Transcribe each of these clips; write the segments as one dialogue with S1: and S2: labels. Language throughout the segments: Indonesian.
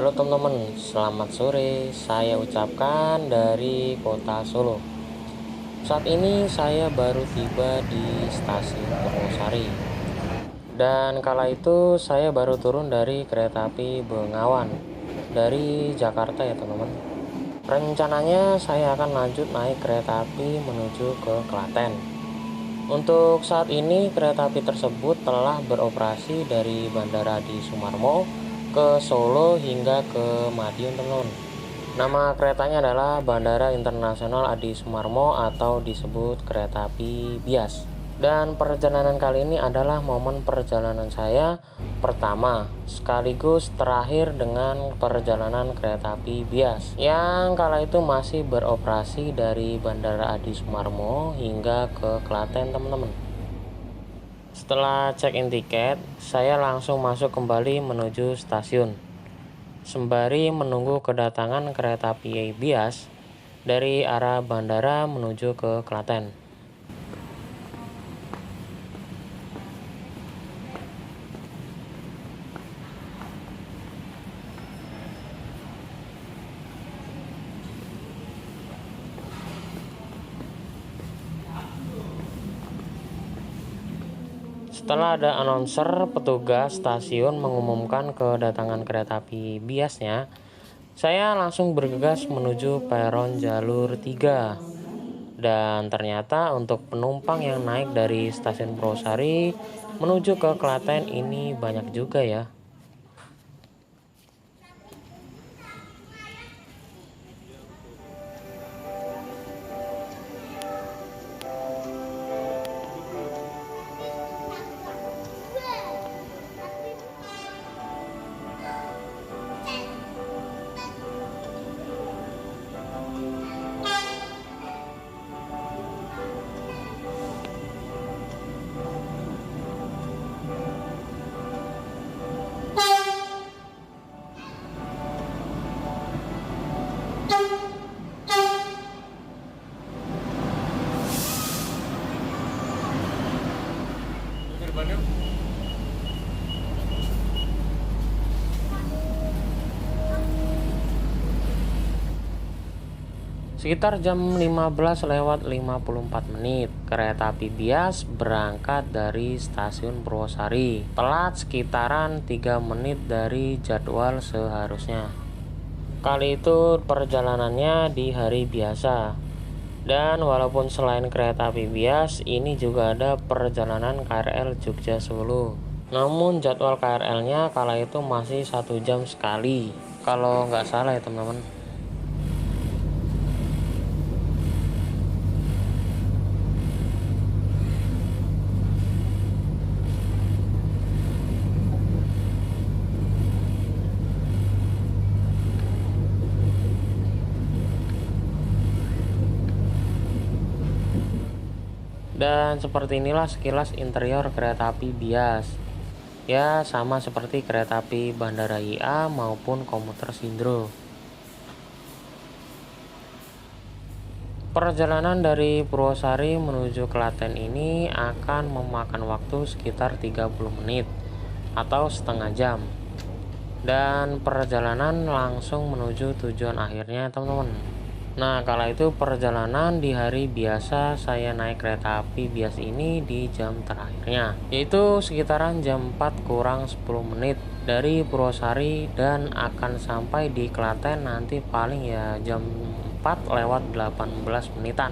S1: Halo teman-teman, selamat sore. Saya ucapkan dari kota Solo. Saat ini saya baru tiba di stasiun Purwosari. Dan kala itu saya baru turun dari kereta api Bengawan dari Jakarta ya teman-teman. Rencananya saya akan lanjut naik kereta api menuju ke Klaten. Untuk saat ini kereta api tersebut telah beroperasi dari Bandara Adi Sumarmo ke Solo hingga ke Madiun teman-teman. Nama keretanya adalah Bandara Internasional Adi Sumarmo atau disebut kereta api bias. Dan perjalanan kali ini adalah momen perjalanan saya pertama sekaligus terakhir dengan perjalanan kereta api bias yang kala itu masih beroperasi dari Bandara Adi Sumarmo hingga ke Klaten teman-teman. Setelah check-in tiket, saya langsung masuk kembali menuju stasiun sembari menunggu kedatangan kereta api bias dari arah bandara menuju ke Klaten. Setelah ada announcer petugas stasiun mengumumkan kedatangan kereta api biasnya, saya langsung bergegas menuju peron jalur 3. Dan ternyata untuk penumpang yang naik dari stasiun Purwosari menuju ke Klaten ini banyak juga ya. Sekitar jam 15:54, kereta api bias berangkat dari stasiun Purwosari. Telat sekitaran 3 menit dari jadwal seharusnya. Kali itu perjalanannya di hari biasa. Dan walaupun selain kereta api bias, ini juga ada perjalanan KRL Jogja Solo. Namun jadwal KRL-nya kala itu masih 1 jam sekali, kalau nggak salah ya teman-teman. Dan seperti inilah sekilas interior kereta api bias. Ya, sama seperti kereta api Bandara IA maupun komuter Sindro. Perjalanan dari Purwosari menuju Klaten ini akan memakan waktu sekitar 30 menit atau setengah jam. Dan perjalanan langsung menuju tujuan akhirnya teman-teman. Nah, kala itu perjalanan di hari biasa saya naik kereta api bias ini di jam terakhirnya, yaitu sekitaran jam 4 kurang 10 menit dari Purwosari dan akan sampai di Klaten nanti paling ya jam 4 lewat 18 menitan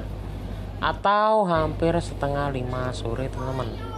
S1: atau hampir setengah 5 sore teman-teman.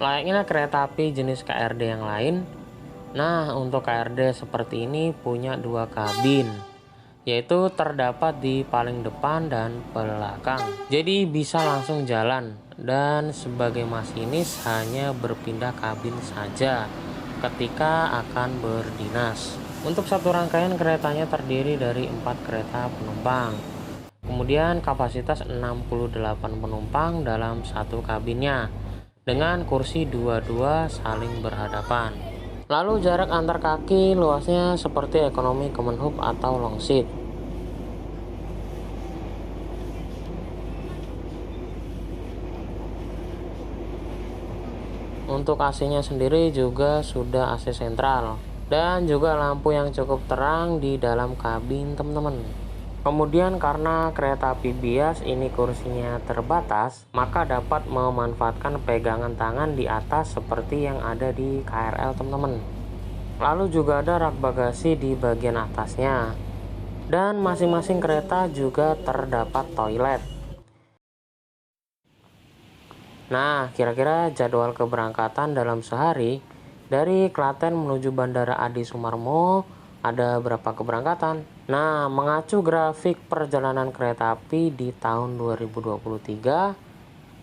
S1: layaknya kereta api jenis KRD yang lain. Nah, untuk KRD seperti ini punya dua kabin, yaitu terdapat di paling depan dan belakang. Jadi bisa langsung jalan, dan sebagai masinis hanya berpindah kabin saja ketika akan berdinas. Untuk satu rangkaian keretanya terdiri dari 4 kereta penumpang. Kemudian kapasitas 68 penumpang dalam satu kabinnya, dengan kursi dua-dua saling berhadapan. Lalu jarak antar kaki luasnya seperti ekonomi common hub atau long seat. Untuk AC-nya sendiri juga sudah AC sentral, dan juga lampu yang cukup terang di dalam kabin teman-teman. Kemudian karena kereta api bias ini kursinya terbatas, maka dapat memanfaatkan pegangan tangan di atas seperti yang ada di KRL teman-teman. Lalu juga ada rak bagasi di bagian atasnya, dan masing-masing kereta juga terdapat toilet. Nah, kira-kira jadwal keberangkatan dalam sehari dari Klaten menuju Bandara Adi Sumarmo ada berapa keberangkatan? Nah, mengacu grafik perjalanan kereta api di tahun 2023,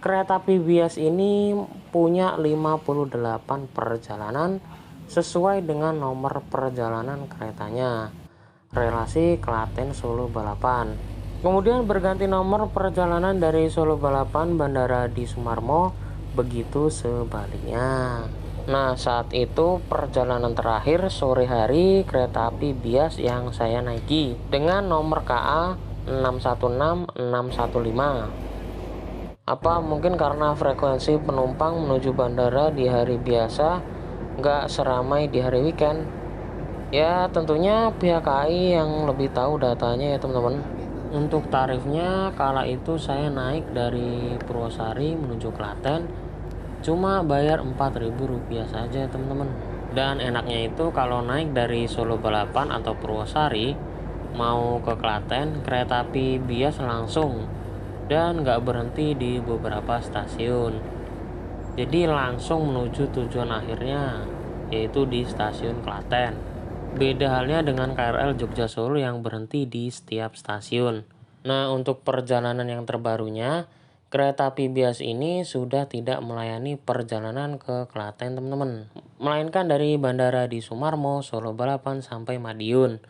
S1: kereta api bias ini punya 58 perjalanan sesuai dengan nomor perjalanan keretanya, relasi Klaten Solo Balapan. Kemudian berganti nomor perjalanan dari Solo Balapan Bandara Adi Sumarmo, begitu sebaliknya. Nah, saat itu perjalanan terakhir sore hari kereta api bias yang saya naiki dengan nomor KA 616615. Apa mungkin karena frekuensi penumpang menuju bandara di hari biasa nggak seramai di hari weekend? Ya tentunya pihak KAI yang lebih tahu datanya ya teman-teman. Untuk tarifnya kala itu saya naik dari Purwosari menuju Klaten cuma bayar Rp4.000 saja teman-teman. Dan enaknya itu kalau naik dari Solo Balapan atau Purwosari mau ke Klaten, kereta api bias langsung dan nggak berhenti di beberapa stasiun. Jadi langsung menuju tujuan akhirnya, yaitu di stasiun Klaten. Beda halnya dengan KRL Jogja Solo yang berhenti di setiap stasiun. Nah, untuk perjalanan yang terbarunya, kereta api bias ini sudah tidak melayani perjalanan ke Klaten teman-teman, melainkan dari Bandara Adi Sumarmo, Solo Balapan sampai Madiun.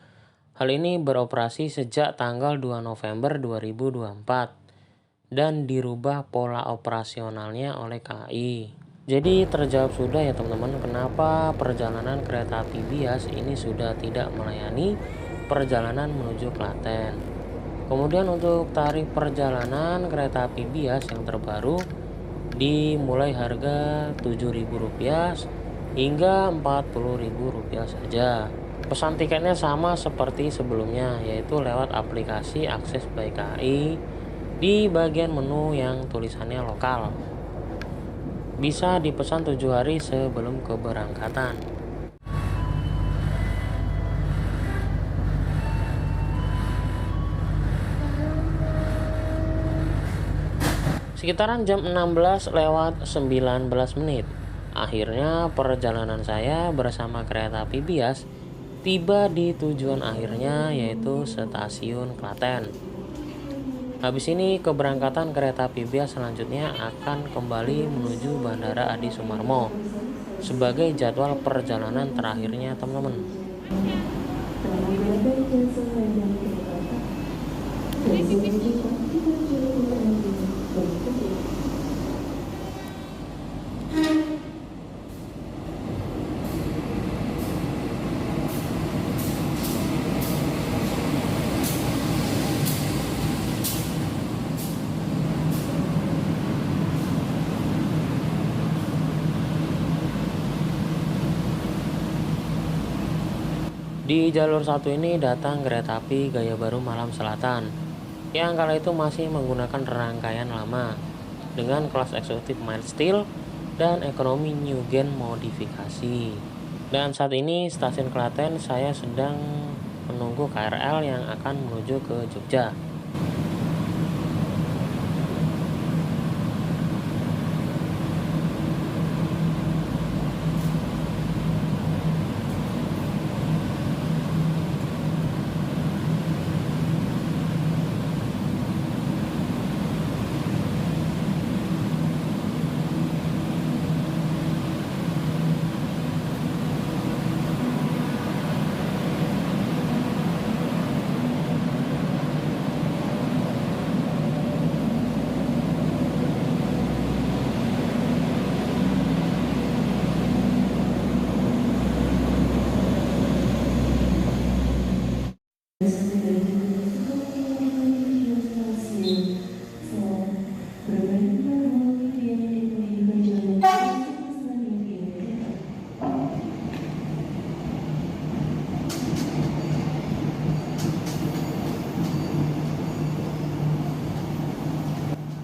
S1: Hal ini beroperasi sejak tanggal 2 November 2024. Dan dirubah pola operasionalnya oleh KAI. Jadi terjawab sudah ya teman-teman, kenapa perjalanan kereta api bias ini sudah tidak melayani perjalanan menuju Klaten. Kemudian untuk tarif perjalanan kereta api bias yang terbaru dimulai harga Rp7.000 hingga Rp40.000 saja. Pesan tiketnya sama seperti sebelumnya, yaitu lewat aplikasi Akses by KAI. Di bagian menu yang tulisannya lokal, bisa dipesan 7 hari sebelum keberangkatan. Sekitaran jam 16:19, akhirnya perjalanan saya bersama kereta api bias tiba di tujuan akhirnya, yaitu stasiun Klaten. Habis ini keberangkatan kereta api bias selanjutnya akan kembali menuju Bandara Adi Sumarmo sebagai jadwal perjalanan terakhirnya teman-teman. Di jalur satu ini datang kereta api gaya baru Malam Selatan yang kala itu masih menggunakan rangkaian lama dengan kelas eksekutif mild steel dan ekonomi new gen modifikasi. Dan saat ini stasiun Klaten saya sedang menunggu KRL yang akan menuju ke Jogja.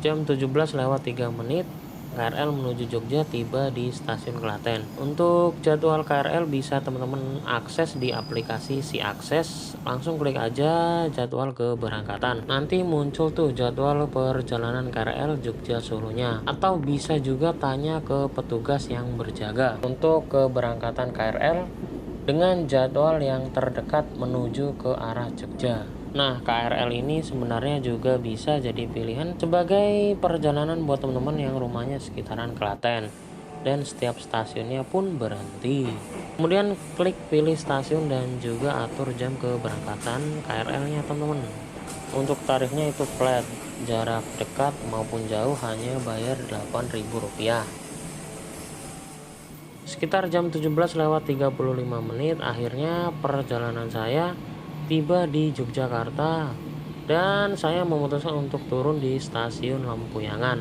S1: Jam 17:03 KRL menuju Jogja tiba di stasiun Klaten. Untuk jadwal KRL bisa teman-teman akses di aplikasi Si Akses. Langsung klik aja jadwal keberangkatan. Nanti muncul tuh jadwal perjalanan KRL Jogja Solonya. Atau bisa juga tanya ke petugas yang berjaga untuk keberangkatan KRL dengan jadwal yang terdekat menuju ke arah Jogja. Nah, KRL ini sebenarnya juga bisa jadi pilihan sebagai perjalanan buat teman-teman yang rumahnya sekitaran Klaten dan setiap stasiunnya pun berhenti. Kemudian klik pilih stasiun dan juga atur jam keberangkatan KRL-nya teman-teman. Untuk tarifnya itu flat, jarak dekat maupun jauh hanya bayar Rp8.000. Sekitar jam 17:35 akhirnya perjalanan saya tiba di Yogyakarta dan saya memutuskan untuk turun di stasiun Lempuyangan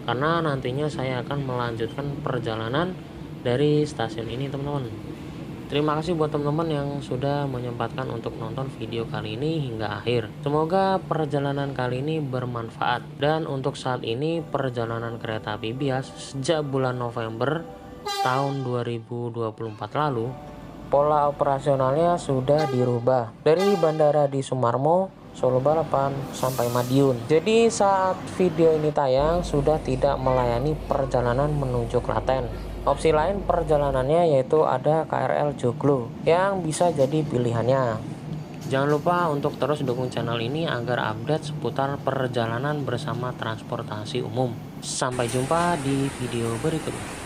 S1: karena nantinya saya akan melanjutkan perjalanan dari stasiun ini teman-teman. Terima kasih buat teman-teman yang sudah menyempatkan untuk nonton video kali ini hingga akhir. Semoga perjalanan kali ini bermanfaat. Dan untuk saat ini perjalanan kereta api bias sejak bulan November tahun 2024 lalu, pola operasionalnya sudah dirubah dari bandara di Sumarmo, Solo Balapan sampai Madiun. Jadi saat video ini tayang sudah tidak melayani perjalanan menuju Klaten. Opsi lain perjalanannya yaitu ada KRL Joglo yang bisa jadi pilihannya. Jangan lupa untuk terus dukung channel ini agar update seputar perjalanan bersama transportasi umum. Sampai jumpa di video berikutnya.